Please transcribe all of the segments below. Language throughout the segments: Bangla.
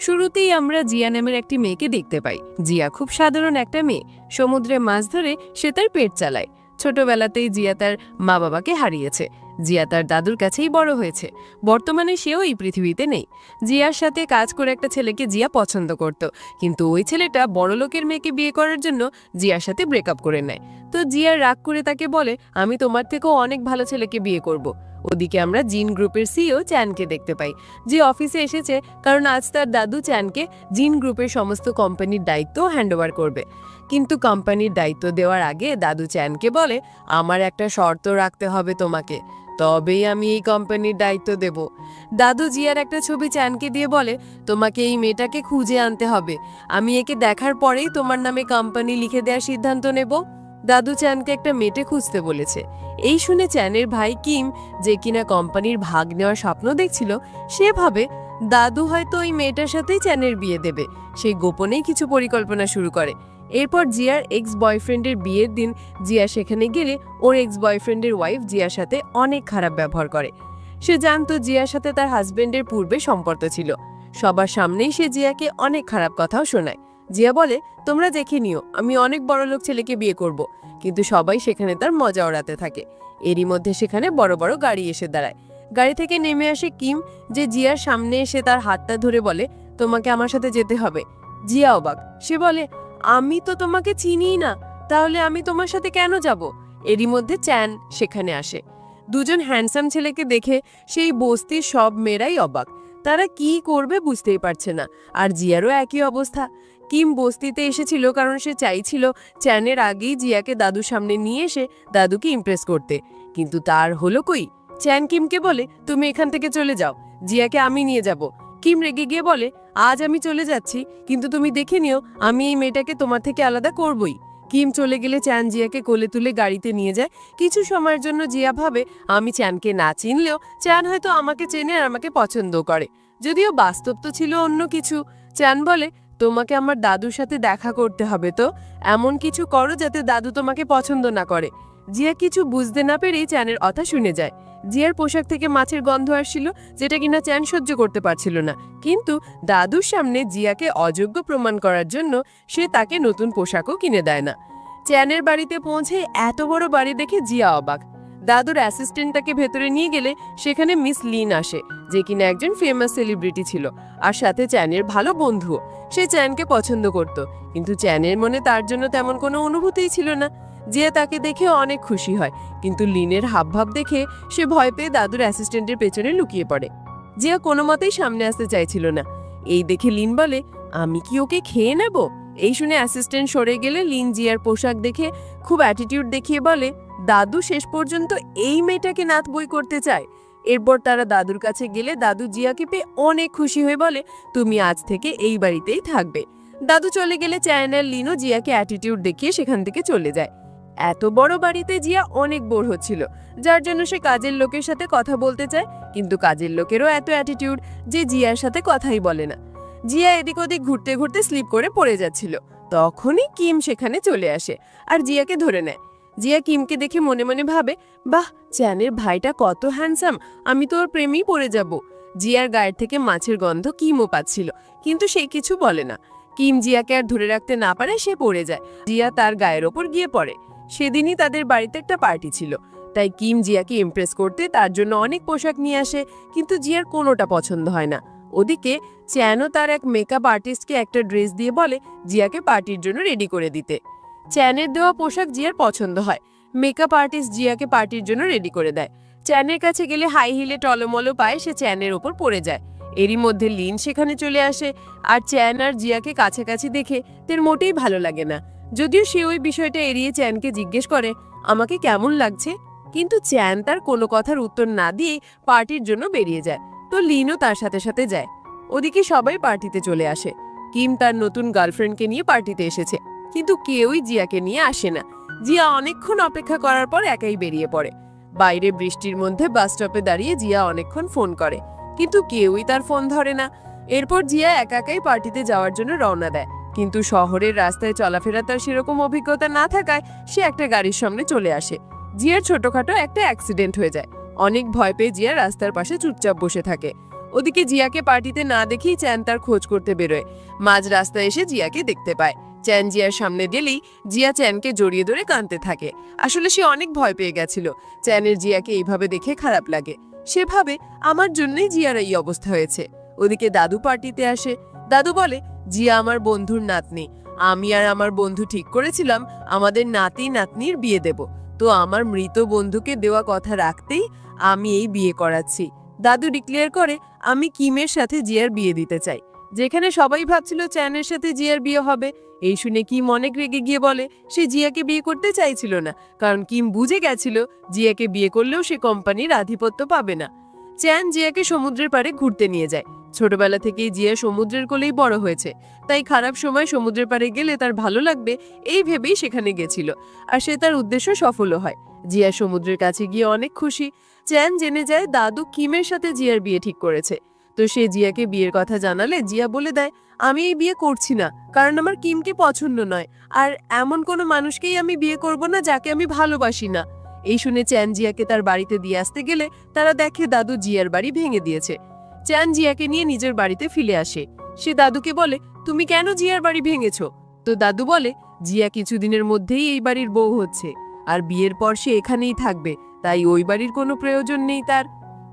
শুরুতেই আমরা জিয়া নামের একটি মেয়েকে দেখতে পাই। জিয়া খুব সাধারণ একটা মেয়ে, সমুদ্রে মাছ ধরে সে তার পেট চালায়। ছোটবেলাতেই জিয়া তার মা বাবাকে হারিয়েছে। জিয়া তার দাদুর কাছেই বড় হয়েছে। বর্তমানে সেও এই পৃথিবীতে নেই। জিয়ার সাথে কাজ করে একটা ছেলেকে জিয়া পছন্দ করত, কিন্তু ওই ছেলেটা বড়লোকের মেয়েকে বিয়ে করার জন্য জিয়ার সাথে ব্রেকআপ করে নেয়। তো জিয়া রাগ করে তাকে বলে, আমি তোমার থেকেও অনেক ভালো ছেলেকে বিয়ে করব। ওদিকে আমরা জিন গ্রুপের সিইও চ্যানকে দেখতে পাই, যে অফিসে এসেছে কারণ আজ তার দাদু চ্যানকে জিন গ্রুপের সমস্ত কোম্পানির দায়িত্ব হ্যান্ডওভার করবে। কিন্তু কোম্পানির দায়িত্ব দেওয়ার আগে দাদু চ্যানকে বলে, আমার একটা শর্ত রাখতে হবে তোমাকে, তবেই আমি এই কোম্পানির দায়িত্ব দেব। দাদু জিয়ার একটা ছবি চ্যানকে দিয়ে বলে, তোমাকে এই মেয়েটাকে খুঁজে আনতে হবে, আমি একে দেখার পরেই তোমার নামে কোম্পানি লিখে দেওয়ার সিদ্ধান্ত নেব। দাদু চ্যানকে একটা মেয়েটে খুঁজতে বলেছে। এই শুনে চ্যানের ভাই কিম, যে কিনা কোম্পানির ভাগ নেওয়ার স্বপ্ন দেখছিল, সে ভাবে দাদু হয়তো ওই মেয়েটার সাথেই চ্যানের বিয়ে দেবে। সে গোপনেই কিছু পরিকল্পনা শুরু করে। এরপর জিয়ার এক্স বয়ফ্রেন্ডের বিয়ের দিন জিয়া সেখানে গেলে ওর এক্স বয়ফ্রেন্ডের ওয়াইফ জিয়ার সাথে অনেক খারাপ ব্যবহার করে। সে জানতো জিয়ার সাথে তার হাজবেন্ডের পূর্বে সম্পর্ক ছিল। সবার সামনেই সে জিয়াকে অনেক খারাপ কথাও শোনায়। জিয়া বলে, তোমরা দেখে নিও, আমি অনেক বড়লোক ছেলেকে বিয়ে করব। কিন্তু সবাই সেখানে তার মজা ওড়াতে থাকে। এরই মধ্যে সেখানে বড় বড় গাড়ি এসে দাঁড়ায়। গাড়ি থেকে নেমে আসে কিম, যে জিয়ার সামনে এসে তার হাতটা ধরে বলে, তোমাকে আমার সাথে যেতে হবে। জিয়া অবাক, সে বলে, আমি তো তোমাকে চিনিই না, তাহলে আমি তোমার সাথে কেন যাব? এরই মধ্যে চ্যান সেখানে আসে। দুজন হ্যান্ডসাম ছেলেকে দেখে সেই বস্তির সব মেয়েরাই অবাক। তারা কি করবে বুঝতেই পারছে না। আর জিয়ারও একই অবস্থা। কিম বস্তিতে এসেছিল কারণ সে চাইছিল চ্যানের আগেই জিয়াকে দাদুর সামনে নিয়ে এসে দাদুকে ইমপ্রেস করতে, কিন্তু তার হলো কই। চ্যান কিমকে বলে, তুমি এখান থেকে চলে যাও, জিয়াকে আমি নিয়ে যাব। কিম রেগে গিয়ে বলে, আজ আমি চলে যাচ্ছি, কিন্তু তুমি দেখে নিও আমি এই মেয়েটাকে তোমার থেকে আলাদা করবই। কিম চলে গেলে চ্যান জিয়াকে কোলে তুলে গাড়িতে নিয়ে যায়। কিছু সময়ের জন্য জিয়া ভাবে, আমি চ্যানকে না চিনলেও চ্যান হয়তো আমাকে চেনে আর আমাকে পছন্দ করে, যদিও বাস্তব তো ছিল অন্য কিছু। চ্যান বলে, তোমাকে আমার দাদুর সাথে দেখা করতে হবে, তো এমন কিছু করো যাতে দাদু তোমাকে পছন্দ না করে। জিয়া কিছু বুঝতে না পেরেই চ্যানের কথা শুনে যায়। জিয়ার পোশাক থেকে মাছের গন্ধ আসছিল, যেটা কিনা চ্যান সহ্য করতে পারছিল না। কিন্তু দাদুর সামনে জিয়াকে অযোগ্য প্রমাণ করার জন্য সে তাকে নতুন পোশাকও কিনে দেয় না। চ্যানের বাড়িতে পৌঁছে এত বড় বাড়ি দেখে জিয়া অবাক। দাদুর অ্যাসিস্ট্যান্ট তাকে ভেতরে নিয়ে গেলে সেখানে মিস লিন আসে, যে কিনা একজন ফেমাস সেলিব্রিটি ছিল, আর সাথে চ্যানের ভালো বন্ধুও। সে চ্যানকে পছন্দ করত, কিন্তু চ্যানের মনে তার জন্য তেমন কোনো অনুভূতিই ছিল না। জিয়া তাকে দেখে অনেক খুশি হয়, কিন্তু লিনের হাবভাব দেখে সে ভয় পেয়ে দাদুর অ্যাসিস্ট্যান্টের পেছনে লুকিয়ে পড়ে। জিয়া কোনো মতেই সামনে আসতে চাইছিল না। এই দেখে লিন বলে, আমি কি ওকে খেয়ে নেব? এই শুনে অ্যাসিস্ট্যান্ট সরে গেলে লিন জিয়ার পোশাক দেখে খুব অ্যাটিটিউড দেখিয়ে বলে, দাদু শেষ পর্যন্ত এই মেয়েটাকে নাত বই করতে চায়। এরপর তারা দাদুর কাছে গেলে দাদু জিয়াকে পেয়ে অনেক খুশি হয়ে বলে, তুমি আজ থেকে এই বাড়িতেই থাকবে। দাদু চলে গেলে চ্যানেল লিনও জিয়াকে অ্যাটিটিউড দেখিয়ে সেখান থেকে চলে যায়। এত বড় বাড়িতে জিয়া অনেক বোর হচ্ছিল, যার জন্য সে কাজের লোকের সাথে কথা বলতে চায়, কিন্তু কাজের লোকেরও এত অ্যাটিটিউড যে জিয়ার সাথে কথাই বলে না। জিয়া এদিক ওদিক ঘুরতে ঘুরতে স্লিপ করে পড়ে যাচ্ছিল। তখনই কিম সেখানে চলে আসে আর জিয়াকে ধরে নেয়। জিয়া কিমকে দেখে মনে মনে ভাবে, বাহ, চ্যানের ভাইটা কত হ্যান্ডসাম, আমি তো ওর প্রেমেই পড়ে যাব। জিয়ার গায়ের থেকে মাছের গন্ধ কিমও পাচ্ছিল, কিন্তু সে কিছু বলে না। কিম জিয়াকে আর ধরে রাখতে না পারে, সে পড়ে যায়। জিয়া তার গায়ের ওপর গিয়ে পড়ে। সেদিনই তাদের বাড়িতে একটা পার্টি ছিল, তাই কিম জিয়াকে ইমপ্রেস করতে তার জন্য অনেক পোশাক নিয়ে আসে, কিন্তু জিয়ার কোনোটা পছন্দ হয় না। ওদিকে চ্যানও তার এক মেকআপ আর্টিস্টকে একটা ড্রেস দিয়ে বলে জিয়াকে পার্টির জন্য রেডি করে দিতে। চ্যানের দেওয়া পোশাক জিয়ার পছন্দ হয়। মেকআপ আর্টিস্ট জিয়াকে পার্টির জন্য রেডি করে দেয়। চ্যানের কাছে গেলে হাই হিলে টলমলো পায়ে সে চ্যানের ওপর পড়ে যায়। এরই মধ্যে লিন সেখানে চলে আসে, আর চ্যান আর জিয়াকে কাছাকাছি দেখে তার মোটেই ভালো লাগে না। যদিও সে ওই বিষয়টা এড়িয়ে চ্যানকে জিজ্ঞেস করে, আমাকে কেমন লাগছে, কিন্তু চ্যান তার কোনো কথার উত্তর না দিয়ে পার্টির জন্য বেরিয়ে যায়। তো লিনও তার সাথে সাথে যায়। ওদিকে সবাই পার্টিতে চলে আসে। কিম তার নতুন গার্লফ্রেন্ডকে নিয়ে পার্টিতে এসেছে, কিন্তু কেউই জিয়াকে নিয়ে আসে না। জিয়া অনেকক্ষণ অপেক্ষা করার পর একাই বেরিয়ে পড়ে। বাইরে বৃষ্টির মধ্যে বাস স্টপে দাঁড়িয়ে জিয়া অনেকক্ষণ ফোন করে, কিন্তু কেউই তার ফোন ধরে না। এরপর জিয়া একা একাই পার্টিতে যাওয়ার জন্য রওনা দেয়, কিন্তু শহরের রাস্তায় চলাফেরা তার সেরকম অভিজ্ঞতা না থাকায় সে একটা গাড়ির সামনে চলে আসে। জিয়ার ছোটখাটো একটা অ্যাক্সিডেন্ট হয়ে যায়। অনেক ভয় পেয়ে জিয়া রাস্তার পাশে চুপচাপ বসে থাকে। ওদিকে জিয়াকে পার্টিতে না দেখেই চ্যান তার খোঁজ করতে বেরোয়। মাঝ রাস্তায় এসে জিয়াকে দেখতে পায়। চ্যান জিয়ার সামনে গেলেই জিয়া চ্যানকে জড়িয়ে ধরে কাঁদতে থাকে। আসলে সে অনেক ভয় পেয়ে গেছিল। চ্যানের জিয়াকে এইভাবে দেখে খারাপ লাগে। সে ভাবে আমার জন্যই জিয়ার এই অবস্থা হয়েছে। ওদিকে দাদু পার্টিতে আসে। দাদু বলে, জিয়া আমার বন্ধুর নাতনি। আমি আর আমার বন্ধু ঠিক করেছিলাম আমাদের নাতি নাতনির বিয়ে দেব। তো আমার মৃত বন্ধুকে দেওয়া কথা রাখতেই আমি এই বিয়ে করাচ্ছি। দাদু ডিক্লেয়ার করে, আমি কিমের সাথে জিয়ার বিয়ে দিতে চাই। যেখানে সবাই ভাবছিল চ্যানের সাথে জিয়ার বিয়ে হবে, এই শুনে কিম অনেক রেগে গিয়ে বলে সে জিয়াকে বিয়ে করতে চাইছিল না, কারণ কিম বুঝে গেছিল জিয়াকে বিয়ে করলেও সে কোম্পানির আধিপত্য পাবে না। চ্যান জিয়াকে সমুদ্রের পাড়ে ঘুরতে নিয়ে যায়। ছোটবেলা থেকেই জিয়া সমুদ্রের কোলেই বড় হয়েছে, তাই খারাপ সময় সমুদ্রের পাড়ে গেলে তার ভালো লাগবে এই ভেবেই সেখানে গেছিল। আর সে তার উদ্দেশ্য সফলও হয়। জিয়া সমুদ্রের কাছে গিয়ে অনেক খুশি। চ্যান জেনে যায় দাদু কিমের সাথে জিয়ার বিয়ে ঠিক করেছে। তো সে জিয়াকে বিয়ের কথা জানালে জিয়া বলে দেয়, আমি এই বিয়ে করছি না, কারণ আমার কিমকে পছন্দ নয়, আর এমন কোনো মানুষকেই আমি বিয়ে করব না যাকে আমি ভালোবাসি না। এই শুনে চ্যান জিয়াকে তার বাড়িতে দিয়ে আসতে গেলে তারা দেখে দাদু জিয়ার বাড়ি ভেঙে দিয়েছে। চ্যান জিয়াকে নিয়ে নিজের বাড়িতে ফিরে আসে। সে দাদুকে বলে, তুমি কেন জিয়ার বাড়ি ভেঙেছো? তো দাদু বলে, জিয়া কিছুদিনের মধ্যেই এই বাড়ির বউ হচ্ছে, আর বিয়ের পর সে এখানেই থাকবে, তাই ওই বাড়ির কোনো প্রয়োজন নেই তার।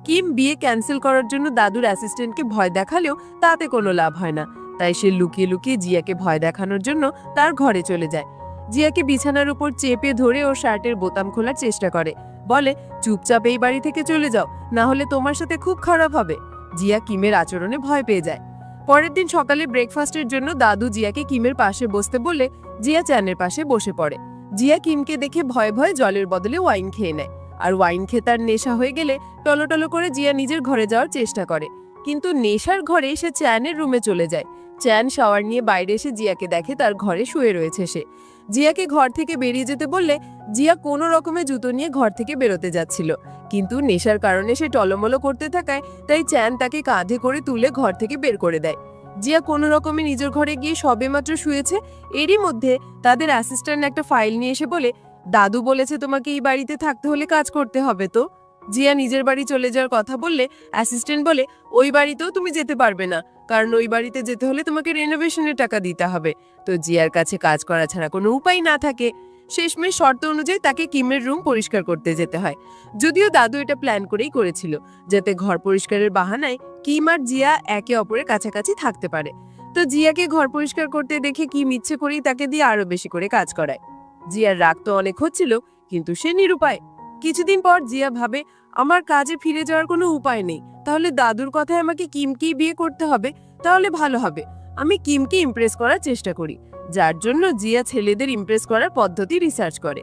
কিম বিয়ে ক্যান্সেল করার জন্য দাদুর অ্যাসিস্ট্যান্টকে ভয় দেখালেও তাতে কোনো লাভ হয় না, তাই সে লুকিয়ে লুকিয়ে জিয়াকে ভয় দেখানোর জন্য তার ঘরে চলে যায়। জিয়াকে বিছানার উপর চেপে ধরে ওর শার্টের বোতাম খোলার চেষ্টা করে, বলে, চুপচাপ এই বাড়ি থেকে চলে যাও, না হলে তোমার সাথে খুব খারাপ হবে। জিয়া কিমের আচরণে ভয় পেয়ে যায়। পরের দিন সকালে ব্রেকফাস্টের জন্য দাদু জিয়াকে কিমের পাশে বসতে বলে জিয়া চ্যানের পাশে বসে পড়ে। জিয়া কিমকে দেখে ভয়ে ভয়ে জলের বদলে ওয়াইন খেয়ে নেয়। আর ওয়াইন খেয়ে তার নেশা হয়ে গেলে টলটলো করে জিয়া নিজের ঘরে যাওয়ার চেষ্টা করে, কিন্তু নেশার ঘরে সে চ্যানের রুমে চলে যায়। চ্যান শাওয়ার নিয়ে বাইরে এসে জিয়াকে দেখে তার ঘরে শুয়ে রয়েছে সে। জিয়াকে ঘর থেকে বেরিয়ে যেতে বললে জিয়া কোনো রকমে জুতো নিয়ে ঘর থেকে বেরোতে যাচ্ছিল, কিন্তু নেশার কারণে সে টলমলো করতে থাকায় তাই চ্যান তাকে কাঁধে করে তুলে ঘর থেকে বের করে দেয়। জিয়া কোনো রকমে নিজের ঘরে গিয়ে সবেমাত্র শুয়েছে, এরই মধ্যে তাদের অ্যাসিস্ট্যান্ট একটা ফাইল নিয়ে এসে বলে, দাদু বলেছে তোমাকে এই বাড়িতে থাকতে হলে কাজ করতে হবে। তো জিয়া নিজের বাড়ি চলে যাওয়ার কথা বললে অ্যাসিস্ট্যান্ট বলে, ওই বাড়িতেও তুমি যেতে পারবে না, কারণ ওই বাড়িতে যেতে হলে তোমাকে রেনোভেশনের টাকা দিতে হবে। তো জিয়ার কাছে কাজ করা ছাড়া কোনো উপায় না থাকে। শেষমেশ শর্ত অনুযায়ী তাকে কিমের রুম পরিষ্কার করতে যেতে হয়। যদিও দাদু এটা প্ল্যান করেই করেছিল, যাতে ঘর পরিষ্কারের বাহানায় কিম আর জিয়া একে অপরের কাছাকাছি থাকতে পারে। তো জিয়াকে ঘর পরিষ্কার করতে দেখে কিম ইচ্ছে করেই তাকে দিয়ে আরো বেশি করে কাজ করায়। জিয়ার রাগ তো অনেক হচ্ছিল, কিন্তু সে নিরুপায়। কিছুদিন পর জিয়া ভাবে, আমার কাজে ফিরে যাওয়ার কোনো উপায় নেই, তাহলে দাদুর কথায় আমাকে কিমকেই বিয়ে করতে হবে, তাহলে ভালো হবে। আমি কিমকে ইমপ্রেস করার চেষ্টা করি, যার জন্য জিয়া ছেলেদের ইমপ্রেস করার পদ্ধতি রিসার্চ করে।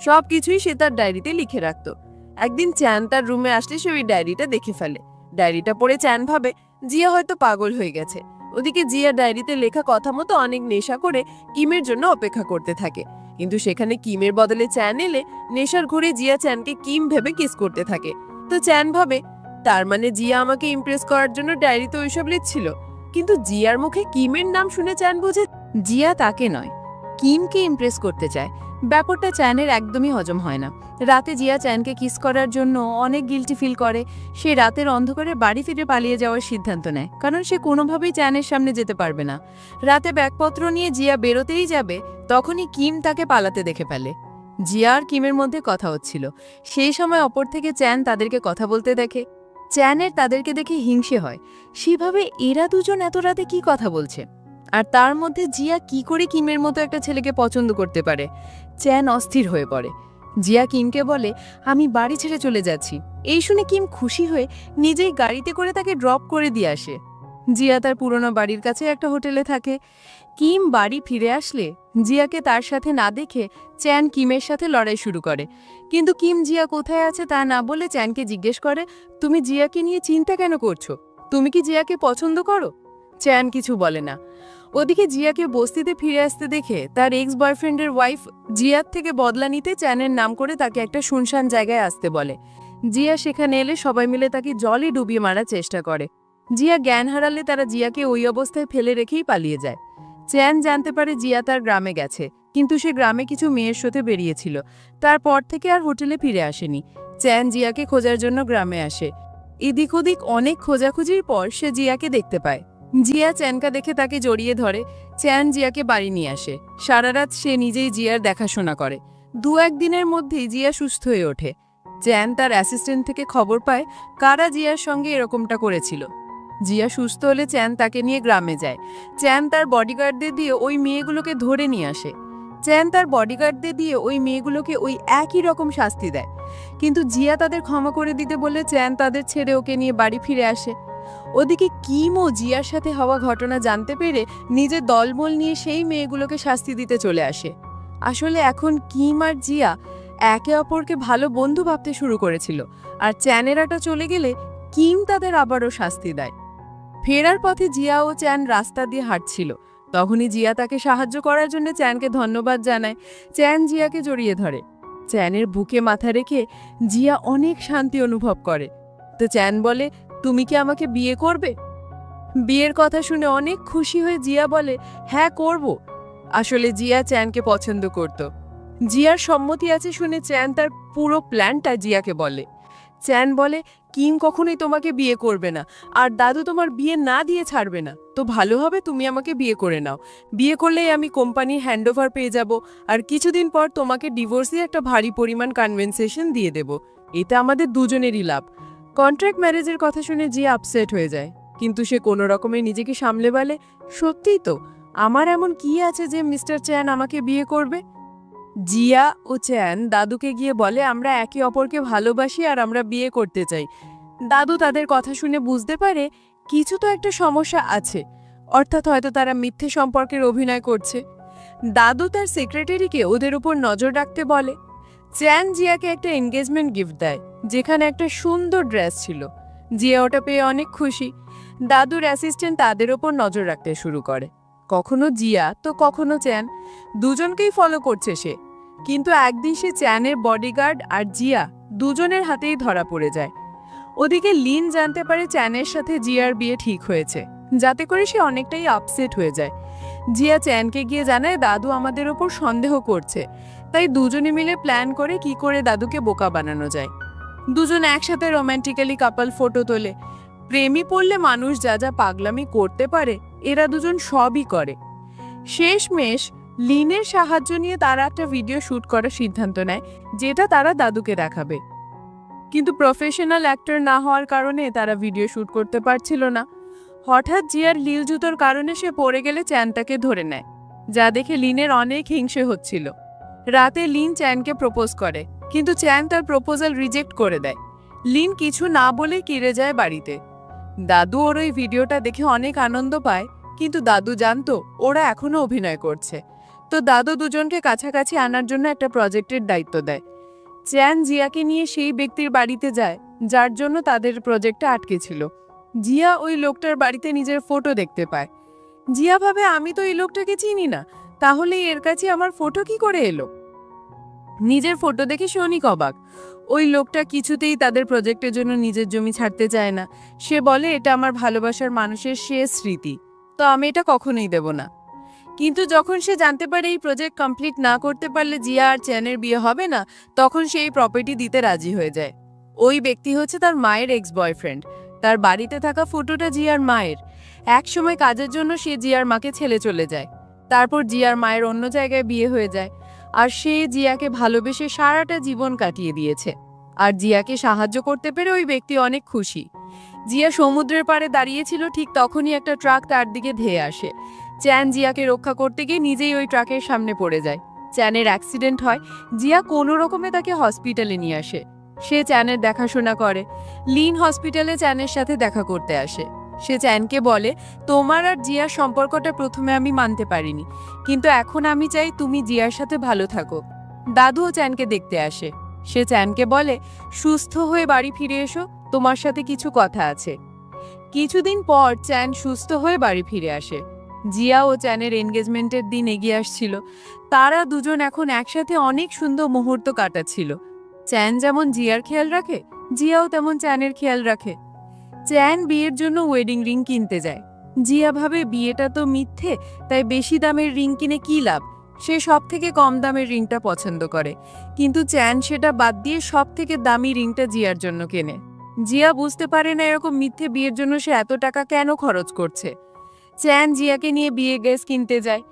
সবকিছুই সে তার ডায়েরিতে লিখে রাখত। একদিন চ্যান তার রুমে আসলে সে ওই ডায়েরিটা দেখে ফেলে। ডায়েরিটা পড়ে চ্যান ভাবে জিয়া হয়তো পাগল হয়ে গেছে। ওদিকে জিয়া ডায়েরিতে লেখা কথা মতো অনেক নেশা করে কিমের জন্য অপেক্ষা করতে থাকে, কিন্তু সেখানে কিমের বদলে চ্যান এলে নেশার ঘুরে জিয়া চ্যানকে কিম ভেবে কিস করতে থাকে। তো চ্যান ভাবে, তার মানে জিয়া আমাকে ইমপ্রেস করার জন্য ডায়েরিতে ওইসব লিখছিল। কিন্তু জিয়ার মুখে কিমের নাম শুনে চ্যান বোঝে জিয়া তাকে নয়, কিমকে ইমপ্রেস করতে চায়। ব্যাপারটা চ্যানের একদমই হজম হয় না। রাতে জিয়া চ্যানকে কিস করার জন্য অনেক গিল্টি ফিল করে। সে রাতের অন্ধকারে বাড়ি ফিরে পালিয়ে যাওয়ার সিদ্ধান্ত নেয়, কারণ সে কোনোভাবেই চ্যানের সামনে যেতে পারবে না। রাতে ব্যাগপত্র নিয়ে জিয়া বেরোতেই যাবে, তখনই কিম তাকে পালাতে দেখে ফেলে। জিয়া আর কিমের মধ্যে কথা হচ্ছিল, সেই সময় অপর থেকে চ্যান তাদেরকে কথা বলতে দেখে। চ্যানের তাদেরকে দেখে হিংসে হয়। সেভাবে এরা দুজন এত রাতে কি কথা বলছে, আর তার মধ্যে জিয়া কি করে কিমের মতো একটা ছেলেকে পছন্দ করতে পারে। চ্যান অস্থির হয়ে পড়ে। জিয়া কিমকে বলে, আমি বাড়ি ছেড়ে চলে যাচ্ছি। এই শুনে কিম খুশি হয়ে নিজেই গাড়িতে করে তাকে ড্রপ করে দিয়ে আসে। জিয়া তার পুরনো বাড়ির কাছে একটা হোটেলে থাকে। কিম বাড়ি ফিরে আসলে জিয়াকে তার সাথে না দেখে চ্যান কিমের সাথে লড়াই শুরু করে। কিন্তু কিম জিয়া কোথায় আছে তা না বলে চ্যানকে জিজ্ঞেস করে, তুমি জিয়াকে নিয়ে চিন্তা কেন করছো? তুমি কি জিয়াকে পছন্দ করো? চ্যান কিছু বলে না। ওদিকে জিয়াকে বস্তিতে ফিরে আসতে দেখে তার এক্স বয়ফ্রেন্ডের ওয়াইফ জিয়ার থেকে বদলা নিতে চ্যানের নাম করে তাকে একটা শুনশান জায়গায় আসতে বলে। জিয়া সেখানে এলে সবাই মিলে তাকে জলে ডুবিয়ে মারার চেষ্টা করে। জিয়া জ্ঞান হারালে তারা জিয়াকে ওই অবস্থায় ফেলে রেখেই পালিয়ে যায়। চ্যান জানতে পারে জিয়া তার গ্রামে গেছে, কিন্তু সে গ্রামে কিছু মেয়ের সাথে বেরিয়েছিল। তারপর থেকে আর হোটেলে ফিরে আসেনি। চ্যান জিয়াকে খোঁজার জন্য গ্রামে আসে। এদিক ওদিক অনেক খোঁজাখুঁজির পর সে জিয়াকে দেখতে পায়। জিয়া চ্যানকে দেখে তাকে জড়িয়ে ধরে। চ্যান জিয়াকে বাড়ি নিয়ে আসে। সারা রাত সে নিজেই জিয়ার দেখাশোনা করে। 2-1 দিনের মধ্যেই জিয়া সুস্থ হয়ে ওঠে। চ্যান তার অ্যাসিস্ট্যান্ট থেকে খবর পায় কারা জিয়ার সঙ্গে এরকমটা করেছিল। জিয়া সুস্থ হলে চ্যান তাকে নিয়ে গ্রামে যায়। চ্যান তার বডিগার্ডদের দিয়ে ওই মেয়েগুলোকে ধরে নিয়ে আসে। চ্যান তার বডিগার্ডদের দিয়ে ওই মেয়েগুলোকে ওই একই রকম শাস্তি দেয়। কিন্তু জিয়া তাদের ক্ষমা করে দিতে বলে চ্যান তাদের ছেড়ে ওকে নিয়ে বাড়ি ফিরে আসে। ওদিকে কিমও জিয়ার সাথে হওয়া ঘটনা জানতে পেরে নিজের দলবল নিয়ে সেই মেয়েগুলোকে শাস্তি দিতে চলে আসে। আসলে এখন কিম আর জিয়া একে অপরকে ভালো বন্ধু ভাবতে শুরু করেছিল, আর চ্যানেরাটা চলে গেলে কিম তাদের আবারও শাস্তি দেয়। ফেরার পথে জিয়া ও চ্যান রাস্তা দিয়ে হাঁটছিল। তখনই জিয়া তাকে সাহায্য করার জন্য চ্যানকে ধন্যবাদ জানায়। চ্যান জিয়াকে জড়িয়ে ধরে। চ্যানের বুকে মাথা রেখে জিয়া অনেক শান্তি অনুভব করে। তো চ্যান বলে, তুমি কি আমাকে বিয়ে করবে? বিয়ের কথা শুনে অনেক খুশি হয়ে জিয়া বলে, হ্যাঁ করব। আসলে জিয়া চ্যানকে পছন্দ করত। জিয়ার সম্মতি আছে শুনে চ্যান তার পুরো প্ল্যানটা জিয়াকে বলে। চ্যান বলে, কিম কখনোই তোমাকে বিয়ে করবে না, আর দাদু তোমার বিয়ে না দিয়ে ছাড়বে না। তো ভালো হবে তুমি আমাকে বিয়ে করে নাও। বিয়ে করলেই আমি কোম্পানির হ্যান্ডওভার পেয়ে যাব, আর কিছুদিন পর তোমাকে ডিভোর্স দিয়ে একটা ভারী পরিমাণ কনভেনসেশন দিয়ে দেব। এটা আমাদের দুজনেরই লাভ। কন্ট্রাক্ট ম্যারেজের কথা শুনে জিয়া আপসেট হয়ে যায়, কিন্তু সে কোনো রকমে নিজেকে সামলে বলে, সত্যিই তো, আমার এমন কি আছে যে মিস্টার চ্যান আমাকে বিয়ে করবে? জিয়া ও চ্যান দাদুকে গিয়ে বলে, আমরা একে অপরকে ভালোবাসি আর আমরা বিয়ে করতে চাই। দাদু তাদের কথা শুনে বুঝতে পারে কিছু তো একটা সমস্যা আছে, অর্থাৎ হয়তো তারা মিথ্যে সম্পর্কের অভিনয় করছে। দাদু তার সেক্রেটারিকে ওদের উপর নজর রাখতে বলে। চ্যান জিয়াকে একটা এনগেজমেন্ট গিফট দেয়, যেখানে একটা সুন্দর ড্রেস ছিল। জিয়া ওটা পেয়ে অনেক খুশি। দাদুর অ্যাসিস্ট্যান্ট তাদের ওপর নজর রাখতে শুরু করে। কখনো জিয়া তো কখনো চ্যান, দুজনকেই ফলো করছে সে। কিন্তু একদিন সে চ্যানের বডিগার্ড আর জিয়া দুজনের হাতেই ধরা পড়ে যায়। ওদিকে লিন জানতে পারে চ্যানের সাথে জিয়ার বিয়ে ঠিক হয়েছে, যাতে করে সে অনেকটাই আপসেট হয়ে যায়। জিয়া চ্যানকে গিয়ে জানায়, দাদু আমাদের ওপর সন্দেহ করছে, তাই দুজনে মিলে প্ল্যান করে কি করে দাদুকে বোকা বানানো যায়। দুজন একসাথে রোম্যান্টিক্যালি কাপল ফটো তোলে। প্রেমী পড়লে মানুষ যা যা পাগলামি করতে পারে এরা দুজন সবই করে। শেষমেশ লিনের সাহায্য নিয়ে তারা একটা ভিডিও শুট করার সিদ্ধান্ত নেয়, যেটা তারা দাদুকে দেখাবে। কিন্তু প্রফেশনাল অ্যাক্টর না হওয়ার কারণে তারা ভিডিও শুট করতে পারছিল না। হঠাৎ জিয়ার লিল জুতোর কারণে সে পড়ে গেলে চ্যান তাকে ধরে নেয়, যা দেখে লিনের অনেক হিংসে হচ্ছিল। রাতে লিন চ্যানকে প্রপোজ করে, কিন্তু চ্যান তার প্রপোজাল রিজেক্ট করে দেয়। লিন কিছু না বলে কিরে যায় বাড়িতে। দাদু ওর ওই ভিডিওটা দেখে অনেক আনন্দ পায়, কিন্তু দাদু জানতো ওরা এখনো অভিনয় করছে। তো দাদু দুজনকে কাছাকাছি আনার জন্য একটা প্রজেক্টের দায়িত্ব দেয়। চ্যান জিয়াকে নিয়ে সেই ব্যক্তির বাড়িতে যায় যার জন্য তাদের প্রজেক্টটা আটকে ছিল। জিয়া ওই লোকটার বাড়িতে নিজের ফটো দেখতে পায়। জিয়া ভাবে, আমি তো এই লোকটাকে চিনি না, তাহলে এর কাছে আমার ফটো কি করে এলো? নিজের ফটো দেখে সে অনেক অবাক। ওই লোকটা কিছুতেই তাদের প্রজেক্টের জন্য নিজের জমি ছাড়তে চায় না। সে বলে, এটা আমার ভালোবাসার মানুষের শেষ স্মৃতি, তো আমি এটা কখনোই দেব না। কিন্তু যখন সে জানতে পারে এই প্রজেক্ট কমপ্লিট না করতে পারলে জিয়া আর চ্যানের বিয়ে হবে না, তখন সে এই প্রপার্টি দিতে রাজি হয়ে যায়। ওই ব্যক্তি হচ্ছে তার মায়ের এক্স বয়ফ্রেন্ড। তার বাড়িতে থাকা ফটোটা জিয়ার মায়ের। একসময় কাজের জন্য সে জিয়ার মাকে ছেড়ে চলে যায়। তারপর জিয়ার মায়ের অন্য জায়গায় বিয়ে হয়ে যায়, আর সে জিয়াকে ভালোবেসে সারাটা জীবন কাটিয়ে দিয়েছে। আর জিয়াকে সাহায্য করতে পেরে ওই ব্যক্তি অনেক খুশি। জিয়া সমুদ্রের পাড়ে দাঁড়িয়েছিল, ঠিক তখনই একটা ট্রাক তার দিকে ধেয়ে আসে। চ্যান জিয়াকে রক্ষা করতে গিয়ে নিজেই ওই ট্রাকের সামনে পড়ে যায়। চ্যানের অ্যাক্সিডেন্ট হয়। জিয়া কোনো রকমে তাকে হসপিটালে নিয়ে আসে। সে চ্যানের দেখাশোনা করে। লিন হসপিটালে চ্যানের সাথে দেখা করতে আসে। সে চ্যানকে বলে, তোমার আর জিয়ার সম্পর্কটা প্রথমে আমি মানতে পারিনি, কিন্তু এখন আমি চাই তুমি জিয়ার সাথে ভালো থাকো। দাদুও চ্যানকে দেখতে আসে। সে চ্যানকে বলে, সুস্থ হয়ে বাড়ি ফিরে এসো, তোমার সাথে কিছু কথা আছে। কিছুদিন পর চ্যান সুস্থ হয়ে বাড়ি ফিরে আসে। জিয়া ও চ্যানের এনগেজমেন্টের দিন এগিয়ে আসছিল। তারা দুজন এখন একসাথে অনেক সুন্দর মুহূর্ত কাটাচ্ছিল। চ্যান যেমন জিয়ার খেয়াল রাখে, জিয়াও তেমন চ্যানের খেয়াল রাখে। চ্যান বিয়ের জন্য ওয়েডিং রিং কিনতে যায়। জিয়া ভাবে বিয়েটা তো মিথ্যে, তাই বেশি দামের রিং কিনে কি লাভ। সে সব থেকে কম দামের রিংটা পছন্দ করে, কিন্তু চ্যান সেটা বাদ দিয়ে সব থেকে দামি রিংটা জিয়ার জন্য কেনে। জিয়া বুঝতে পারে না এরকম মিথ্যে বিয়ের জন্য সে এত টাকা কেন খরচ করছে। চ্যান জিয়াকে নিয়ে বিয়ে ড্রেস কিনতে যায়।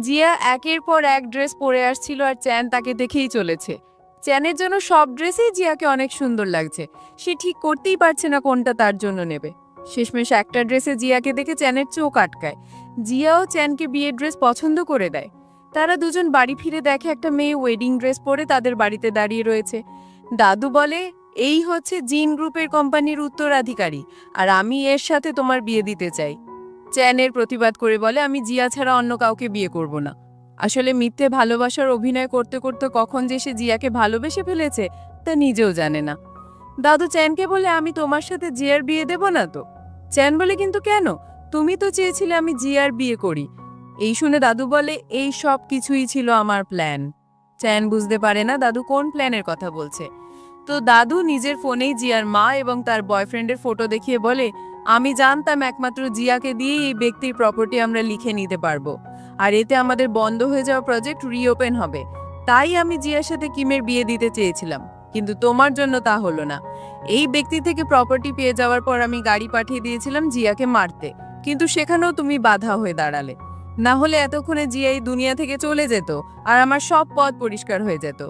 জিয়া একের পর এক ড্রেস পরে আসছিল আর চ্যান তাকে দেখেই চলেছে। চ্যানের জন্য সব ড্রেসই জিয়াকে অনেক সুন্দর লাগছে। সে ঠিক করতেই পারছে না কোনটা তার জন্য নেবে। শেষমেশ একটা ড্রেসে জিয়াকে দেখে চ্যানের চোখ আটকায়। জিয়াও চ্যানকে বিয়ের ড্রেস পছন্দ করে দেয়। তারা দুজন বাড়ি ফিরে দেখে একটা মেয়ে ওয়েডিং ড্রেস পরে তাদের বাড়িতে দাঁড়িয়ে রয়েছে। দাদু বলে, এই হচ্ছে জিন গ্রুপের কোম্পানির উত্তরাধিকারী, আর আমি এর সাথে তোমার বিয়ে দিতে চাই। চ্যানের প্রতিবাদ করে বলে, আমি জিয়া ছাড়া অন্য কাউকে বিয়ে করব না। আসলে মিথ্যে ভালোবাসার অভিনয় করতে করতে কখন যে সে জিয়াকে ভালোবেসে ফেলেছে তা নিজেও জানে না। দাদু চ্যানকে বলে, আমি তোমার সাথে জিয়ার বিয়ে দেব না তো। চ্যান বলে, কিন্তু কেন? তুমি তো চেয়েছিলে আমি জিয়ার বিয়ে করি। এই শুনে দাদু বলে, এই সব কিছুই ছিল আমার প্ল্যান। চ্যান বুঝতে পারে না দাদু কোন প্ল্যানের কথা বলছে। তো দাদু নিজের ফোনেই জিয়ার মা এবং তার বয়ফ্রেন্ডের ফটো দেখিয়ে বলে, আমি জানতাম একমাত্র জিয়াকে দিয়ে এই ব্যক্তির প্রপার্টি আমরা লিখে নিতে পারবো, আর এতে আমাদের বন্ধ হয়ে যাওয়া প্রজেক্ট রিওপেন হবে। তাই আমি জিয়ার সাথে কিমের বিয়ে দিতে চেয়েছিলাম, কিন্তু তোমার জন্য তা হলো না। এই ব্যক্তি থেকে প্রপার্টি পেয়ে যাওয়ার পর আমি গাড়ি পাঠিয়ে দিয়েছিলাম জিয়াকে মারতে, কিন্তু সেখানেও তুমি বাধা হয়ে দাঁড়ালে। না হলে এতক্ষণে জিয়া এই দুনিয়া থেকে চলে যেত আর আমার সব পথ পরিষ্কার হয়ে যেত।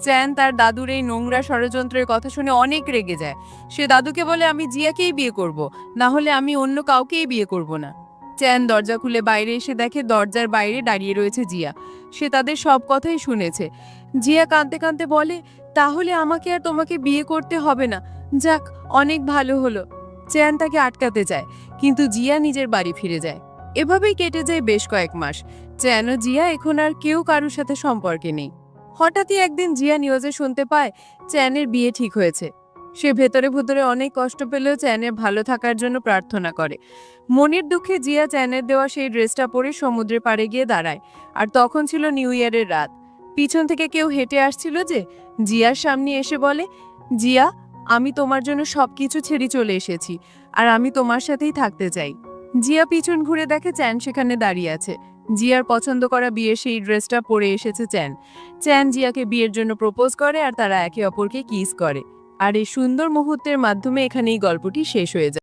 চ্যান তার দাদুর এই নোংরা ষড়যন্ত্রের কথা শুনে অনেক রেগে যায়। সে দাদুকে বলে, আমি জিয়াকেই বিয়ে করব, না হলে আমি অন্য কাউকেই বিয়ে করব না। চ্যান দরজা খুলে বাইরে এসে দেখে দরজার বাইরে দাঁড়িয়ে রয়েছে জিয়া। সে তাদের সব কথাই শুনেছে। জিয়া কাঁদতে কাঁদতে বলে, তাহলে আমাকে আর তোমাকে বিয়ে করতে হবে না। যাক, অনেক ভালো হলো। চ্যান তাকে আটকাতে চায়, কিন্তু জিয়া নিজের বাড়ি ফিরে যায়। এভাবেই কেটে যায় বেশ কয়েক মাস। চ্যান ও জিয়া এখন আর কেউ কারোর সাথে সম্পর্কে নেই। হঠাৎই একদিন জিয়া নিউজে শুনতে পায় চ্যানের বিয়ে ঠিক হয়েছে। সে ভেতরে ভেতরে অনেক কষ্ট পেলেও চ্যানের ভালো থাকার জন্য প্রার্থনা করে। মনের দুঃখে জিয়া চ্যানের দেওয়া সেই ড্রেসটা পরে সমুদ্রের পাড়ে গিয়ে দাঁড়ায়। আর তখন ছিল নিউ ইয়ারের রাত। পিছন থেকে কেউ হেঁটে আসছিল যে জিয়ার সামনে এসে বলে, জিয়া, আমি তোমার জন্য সবকিছু ছেড়ে চলে এসেছি, আর আমি তোমার সাথেই থাকতে চাই। জিয়া পিছন ঘুরে দেখে চ্যান সেখানে দাঁড়িয়ে আছে। জিয়ার পছন্দ করা বিয়ের সেই ড্রেসটা পরে এসেছে চ্যান। চ্যান জিয়াকে বিয়ের জন্য প্রপোজ করে আর তারা একে অপরকে কিস করে। আর এই সুন্দর মুহূর্তের মাধ্যমে এখানেই গল্পটি শেষ হয়ে যায়।